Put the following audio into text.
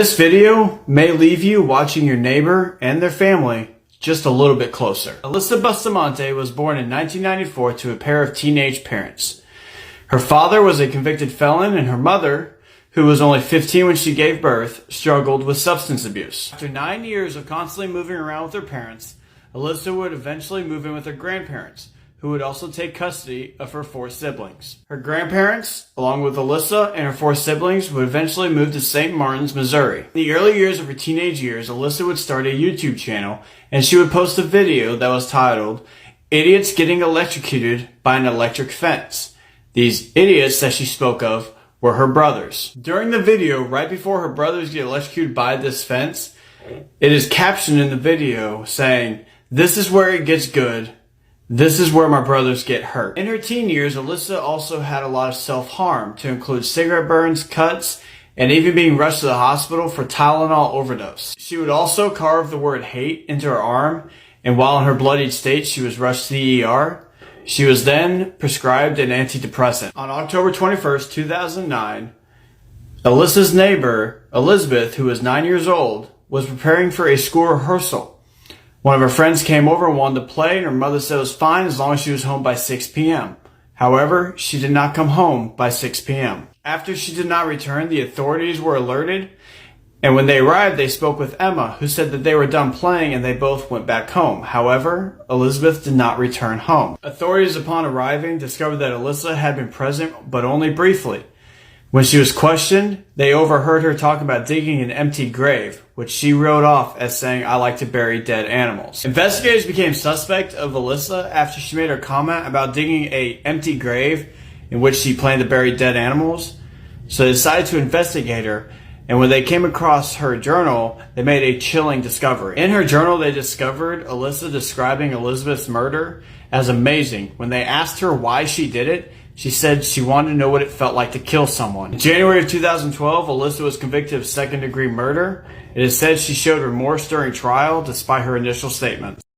This video may leave you watching your neighbor and their family just a little bit closer. Alyssa Bustamante was born in 1994 to a pair of teenage parents. Her father was a convicted felon, and her mother, who was only 15 when she gave birth, struggled with substance abuse. After 9 years of constantly moving around with her parents, Alyssa would eventually move in with her grandparents, who would also take custody of her 4 siblings. Her grandparents, along with Alyssa and her 4 siblings, would eventually move to St. Martin's, Missouri. In the early years of her teenage years, Alyssa would start a YouTube channel, and she would post a video that was titled, "Idiots Getting Electrocuted by an Electric Fence." These idiots that she spoke of were her brothers. During the video, right before her brothers get electrocuted by this fence, it is captioned in the video saying, "This is where it gets good. This is where my brothers get hurt." In her teen years, Alyssa also had a lot of self-harm, to include cigarette burns, cuts, and even being rushed to the hospital for Tylenol overdose. She would also carve the word hate into her arm, and while in her bloodied state, she was rushed to the ER. She was then prescribed an antidepressant. On October 21st, 2009, Alyssa's neighbor, Elizabeth, who was 9 years old, was preparing for a school rehearsal. One of her friends came over and wanted to play, and her mother said it was fine as long as she was home by 6 p.m. However, she did not come home by 6 p.m. After she did not return, the authorities were alerted, and when they arrived, they spoke with Emma, who said that they were done playing and they both went back home. However, Elizabeth did not return home. Authorities, upon arriving, discovered that Alyssa had been present, but only briefly. When she was questioned, they overheard her talk about digging an empty grave, which she wrote off as saying, "I like to bury dead animals." Investigators became suspect of Alyssa after she made her comment about digging an empty grave in which she planned to bury dead animals. So they decided to investigate her, and when they came across her journal, they made a chilling discovery. In her journal, they discovered Alyssa describing Elizabeth's murder as amazing. When they asked her why she did it, she said she wanted to know what it felt like to kill someone. In January of 2012, Alyssa was convicted of second-degree murder. It is said she showed remorse during trial despite her initial statements.